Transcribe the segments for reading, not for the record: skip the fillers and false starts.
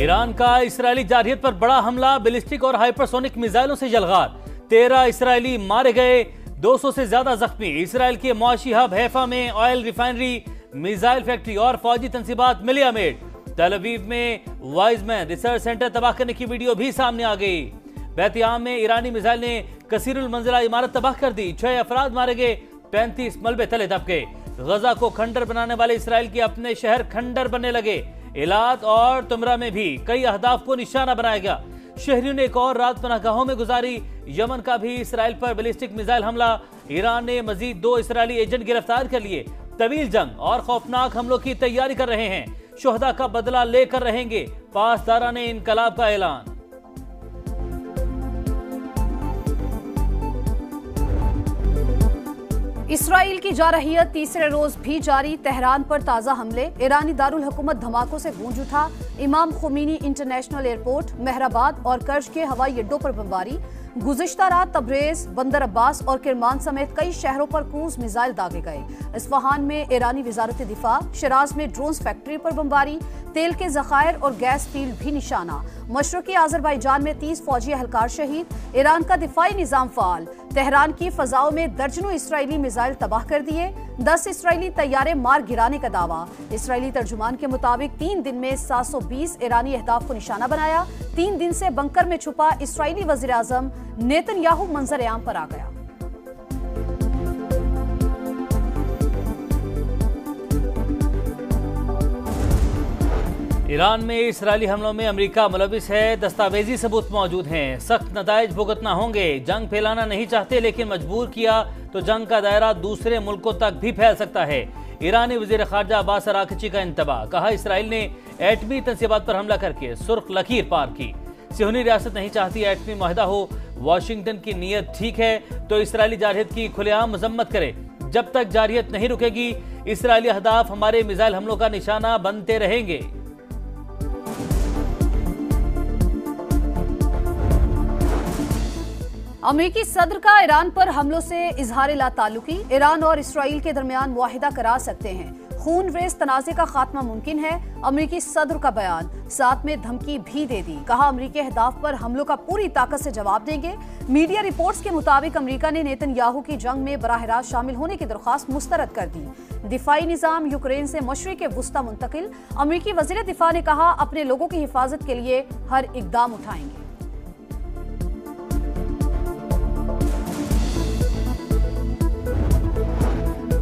Iran का Israeli जारहियत पर बड़ा हमला, बैलिस्टिक और हाइपरसोनिक मिसाइलों से जलगार, 13 इसराइली मारे गए, 200 से ज्यादा जख्मी। इसराइल के मुआशी हब हैफा में ऑयल रिफाइनरी, मिसाइल फैक्ट्री और फौजी तंसीबात मिलियामेट। तल अवीव में वाइजमैन रिसर्च सेंटर तबाह करने की वीडियो भी सामने आ गई। बैतियाम में ईरानी मिसाइल ने कसीरुल मंजिला इमारत तबाह कर दी, 6 अफराद मारे गए, 35 मलबे तले दबके। गजा को खंडर बनाने वाले इसराइल के अपने शहर खंडर बनने लगे। इलात और तुमरा में भी कई अहदाफ को निशाना बनाया गया। शहरियों ने एक और रात पनाहगाहों में गुजारी। यमन का भी इसराइल पर बैलिस्टिक मिसाइल हमला, ईरान ने मजीद 2 इसराइली एजेंट गिरफ्तार कर लिए। तवील जंग और खौफनाक हमलों की तैयारी कर रहे हैं, शोहदा का बदला लेकर रहेंगे, पासदारा ने इनकलाब का ऐलान। इसराइल की जारहियत तीसरे रोज भी जारी, तेहरान पर ताजा हमले, ईरानी दारुल हुकूमत धमाकों से गूंज उठा। इमाम खुमैनी इंटरनेशनल एयरपोर्ट, मेहराबाद और कर्ज के हवाई अड्डों पर बमबारी। गुज़िश्ता रात तब्रेज, बंदर अब्बास और किरमान समेत कई शहरों पर क्रूज मिसाइल दागे गए। इस्फहान में ईरानी वजारत दिफा, शिराज में ड्रोन्स फैक्ट्री पर बमबारी, तेल के जखायर और गैस फील्ड भी निशाना। मशरकी आज़रबाईजान में 30 फौजी एहलकार शहीद, ईरान का दिफाई निज़ाम फाल। तेहरान की फजाओं में दर्जनों इसराइली मिसाइल तबाह कर दिए, 10 इसराइली तैयारे मार गिराने का दावा। इसराइली तर्जुमान के मुताबिक 3 दिन में 720 ईरानी अहदाफ को निशाना बनाया। 3 दिन से बंकर में छुपा इसराइली वज़ीर आज़म नेतन्याहू मंजर-ए-आम पर आ गया। ईरान में इसराइली हमलों में अमेरिका मुलविस है, दस्तावेजी सबूत मौजूद हैं, सख्त नताइज भुगतना होंगे। जंग फैलाना नहीं चाहते लेकिन मजबूर किया तो जंग का दायरा दूसरे मुल्कों तक भी फैल सकता है। ईरानी वजीर खारजा अब्बास अरागची का इंतबाह, कहा इसराइल ने एटमी तंसीबात पर हमला करके सुर्ख लकीर पार की। सियोनी रियासत नहीं चाहती एटमी मुआहदा हो, वाशिंगटन की नीयत ठीक है तो इसराइली जारहियत की खुलेआम मजम्मत करे। जब तक जारहियत नहीं रुकेगी इसराइली अहदाफ हमारे मिसाइल हमलों का निशाना बनते रहेंगे। अमेरिकी सदर का ईरान पर हमलों से इजहार ला ताल्लुकी, ईरान और इसराइल के दरमियान मुआहिदा करा सकते हैं, खून रेज तनाज़े का खात्मा मुमकिन है। अमेरिकी सदर का बयान, साथ में धमकी भी दे दी, कहा अमेरिकी अहदाफ पर हमलों का पूरी ताकत से जवाब देंगे। मीडिया रिपोर्ट्स के मुताबिक अमेरिका ने नेतन्याहू की जंग में बराह रास्त शामिल होने की दरख्वास्त मुस्तरद कर दी। दिफाई निजाम यूक्रेन से मशरिक़ वुस्ता मुंतकिल, अमेरिकी वज़ीर दिफा ने कहा अपने लोगों की हिफाजत के लिए हर इकदाम उठाएंगे।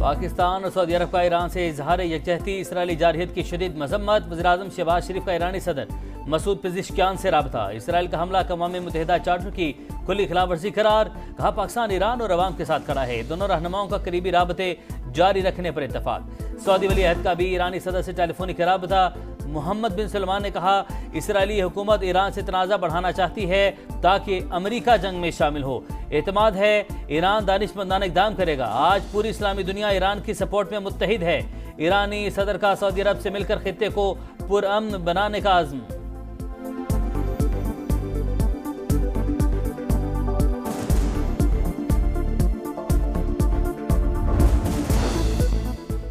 पाकिस्तान और सऊदी अरब का ईरान से इजहार यकजहती, इसराइली जारहियत की शदीद मजम्मत। वज़ीर-ए-आज़म शहबाज शरीफ का ईरानी सदर मसूद पेज़ेश्कियान से राबता, इसराइल का हमला अक़वाम मुत्तहिदा चार्टर की खुली खिलाफवर्जी करार, कहा पाकिस्तान ईरान और अवाम के साथ खड़ा है। दोनों रहनुमाओं का करीबी राबते जारी रखने पर इत्तफाक। सऊदी वली अहद का भी ईरानी सदर से टेलीफोनिक राबता। मोहम्मद बिन सलमान ने कहा इसराइली हुकूमत ईरान से तनाज़ा बढ़ाना चाहती है ताकि अमेरिका जंग में शामिल हो। एतमाद है ईरान दानिशमंदाना इक़दाम करेगा। आज पूरी इस्लामी दुनिया ईरान की सपोर्ट में मुत्तहिद है। ईरानी सदर का सऊदी अरब से मिलकर खित्ते को पुरअमन बनाने का आज़म।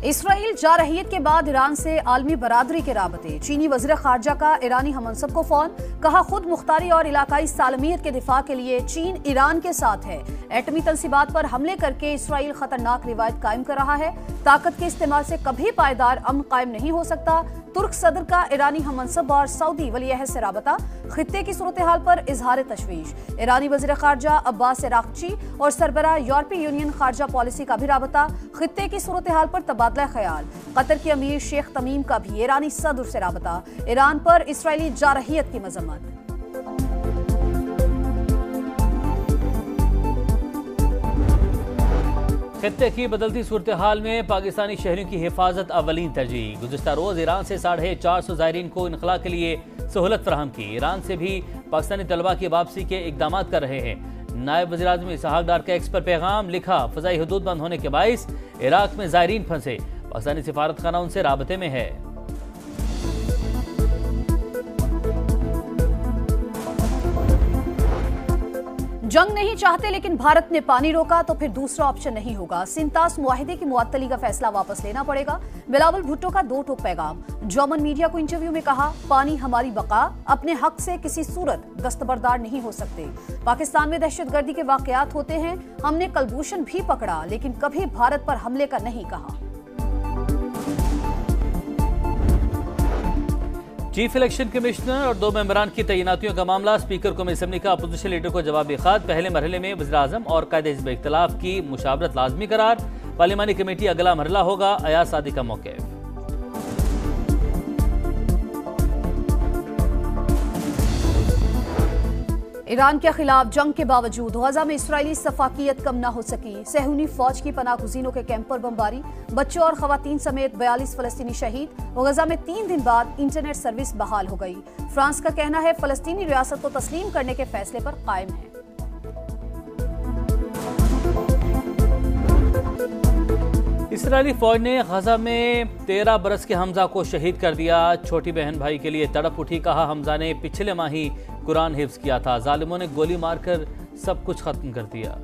इसराइल जारहियत के बाद ईरान से आलमी बरादरी के राबते। चीनी वज़ीर खारजा का ईरानी हममनसब को फोन, कहा खुद मुख्तारी और इलाकाई सालमियत के दिफा के लिए चीन ईरान के साथ है। एटमी तंसीबात पर हमले करके इसराइल खतरनाक रिवायत कायम कर रहा है। ताकत के इस्तेमाल से कभी पायदार अमन कायम नहीं हो सकता। तुर्क सदर का ईरानी हममनसब और सऊदी वली अहद से राबता, खित्ते की सूरत हाल पर इजहार तशवीश। ईरानी वज़ीर खारजा अब्बास अरागची और सरबराह यूरोपीय यूनियन खारजा पॉलिसी का भी राबता, खित्ते की सूरत हाल पर तबादला ख्याल। कतर के अमीर शेख तमीम का भी ईरानी सदर से राबता, ईरान पर इसराइली जारहियत की मजम्मत। खित्ते की बदलती सूरत हाल में पाकिस्तानी शहरियों की हिफाजत अवलीन तरजीह। गुज़िश्ता रोज ईरान से 450 ज़ायरीन को इनखला के लिए सहूलत फराहम की। ईरान से भी पाकिस्तानी तलबा की वापसी के इकदाम कर रहे हैं। नायब वज़ीर-ए-आज़म इसहाक डार का एक्स पर पैगाम, लिखा फ़ज़ाई हदूद बंद होने के बाइस इराक में ज़ायरीन फंसे, पाकिस्तानी सिफारत खाना उनसे राबते में है। जंग नहीं चाहते लेकिन भारत ने पानी रोका तो फिर दूसरा ऑप्शन नहीं होगा। सिंतास मुआहिदे की मुअत्तली का फैसला वापस लेना पड़ेगा। बिलावल भुट्टो का 2 टोक पैगाम। जर्मन मीडिया को इंटरव्यू में कहा, पानी हमारी बका, अपने हक से किसी सूरत दस्तबरदार नहीं हो सकते। पाकिस्तान में दहशतगर्दी के वाकयात होते हैं, हमने कुलभूषण भी पकड़ा लेकिन कभी भारत पर हमले का नहीं कहा। चीफ इलेक्शन कमिश्नर और 2 मेंबरान की तैनातियों का मामला। स्पीकर कौमी असम्बली का अपोजिशन लीडर को जवाबी खत। पहले मरहले में वज़ीर-ए-आज़म और कायदे हिज़्ब इख्तिलाफ की मुशावरत लाजमी करार। पार्लिमानी कमेटी अगला मरहला होगा। अयाज सादी का मौक़िफ़। ईरान के खिलाफ जंग के बावजूद गजा में इसराइली सफाकियत कम न हो सकी। सहूनी फौज की पनाहगुज़ीनों के कैंप पर बमबारी, बच्चों और खवातीन समेत 42 फलस्तीनी शहीद। गजा में 3 दिन बाद इंटरनेट सर्विस बहाल हो गई। फ्रांस का कहना है फलस्तीनी रियासत को तस्लीम करने के फैसले पर कायम है। इसराइली फौज ने गजा में 13 बरस के हमजा को शहीद कर दिया। छोटी बहन भाई के लिए तड़प उठी। कहा, हमजा ने पिछले माह ही कुरान हिफ्ज किया था, जालिमों ने गोली मारकर सब कुछ खत्म कर दिया।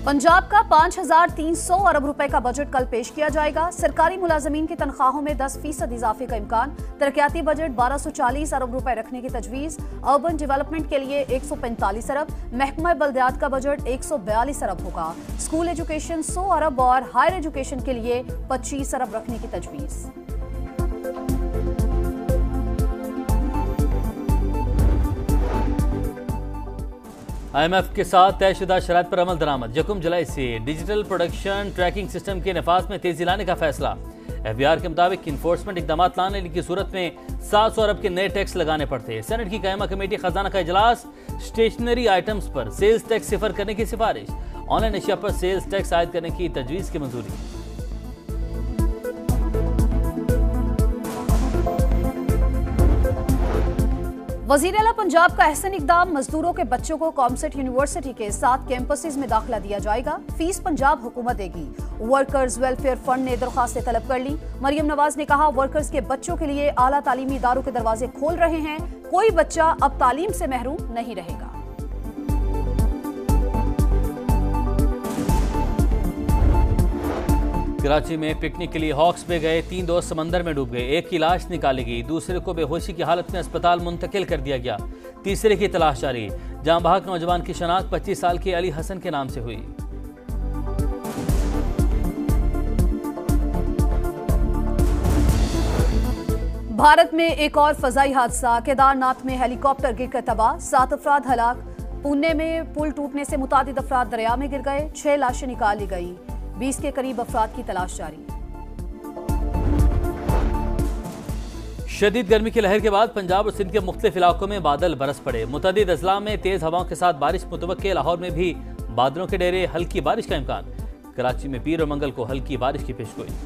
पंजाब का 5,300 अरब रुपए का बजट कल पेश किया जाएगा। सरकारी मुलाजमीन की तनख्वाहों में 10% इजाफे का इम्कान। तरक्याती बजट 1240 अरब रुपए रखने की तजवीज। अर्बन डेवलपमेंट के लिए 145 अरब। महकमा बल्दियात का बजट 142 अरब होगा। स्कूल एजुकेशन 100 अरब और हायर एजुकेशन के लिए 25 अरब रखने की तजवीज। IMF के साथ तयशुदा शराइत पर अमल दरामद। यकम जुलाई से डिजिटल प्रोडक्शन ट्रैकिंग सिस्टम के नफाज में तेजी लाने का फैसला। FBI के मुताबिक इन्फोर्समेंट इकदाम लाने की सूरत में 700 अरब के नए टैक्स लगाने पड़ते। सेनेट की कायमा कमेटी खजाना का इजलास। स्टेशनरी आइटम्स पर सेल्स टैक्स सिफर करने की सिफारिश। ऑनलाइन अशिया पर सेल्स टैक्स आयद करने की तजवीज़ की मंजूरी। वज़ीर आला पंजाब का अहसन इकदाम। मजदूरों के बच्चों को कॉमसेट यूनिवर्सिटी के 7 कैंपसेस में दाखिला दिया जाएगा। फीस पंजाब हुकूमत देगी। वर्कर्स वेलफेयर फंड ने दरख्वास्तें तलब कर ली। मरियम नवाज ने कहा, वर्कर्स के बच्चों के लिए आला तालीमी इदारों के दरवाजे खोल रहे हैं। कोई बच्चा अब तालीम से महरूम नहीं रहेगा। कराची में पिकनिक के लिए हॉक्स में गए 3 दोस्त समंदर में डूब गए। एक की लाश निकाली गई, दूसरे को बेहोशी की हालत में अस्पताल मुंतकिल कर दिया गया। तीसरे की तलाश जारी। जाँ बहक नौजवान की शनाख्त 25 साल के अली हसन के नाम से हुई। भारत में एक और फजाई हादसा। केदारनाथ में हेलीकॉप्टर गिरकर तबाह, 7 अफराद हलाक। पुणे में पुल टूटने से मुतादिद अफराद दरिया में गिर गए। 6 लाशें निकाली गई। 20 के करीब अफराद की तलाश जारी। शदीद गर्मी की लहर के बाद पंजाब और सिंध के मुख्तलिफ इलाकों में बादल बरस पड़े। मुतअद्दिद अजला में तेज हवाओं के साथ बारिश मुतवक्के। लाहौर में भी बादलों के डेरे, हल्की बारिश का इम्कान। कराची में पीर और मंगल को हल्की बारिश की पेशगोई।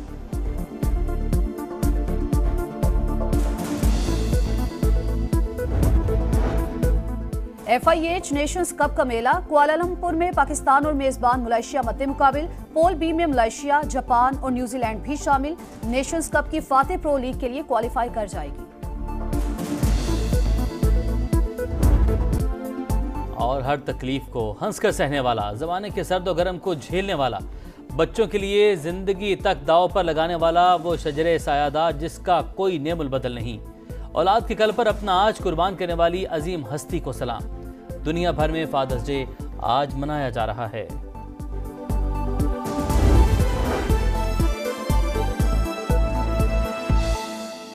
FIH नेशंस कप का मेला। कुआलालंपुर में पाकिस्तान और मेजबान मलेशिया मद्दे मुकाबिल। पोल बी में मलेशिया, जापान और न्यूजीलैंड भी शामिल। नेशंस कप की फातेह प्रो लीग के लिए क्वालिफाई कर जाएगी। और हर तकलीफ को हंसकर सहने वाला, जमाने के सर्द और गर्म को झेलने वाला, बच्चों के लिए जिंदगी तक दाव पर लगाने वाला वो शजरे सायादार जिसका कोई नेमुल बदल नहीं। औलाद के कल पर अपना आज कुर्बान करने वाली अजीम हस्ती को सलाम। दुनिया भर में फादर्स डे आज मनाया जा रहा है।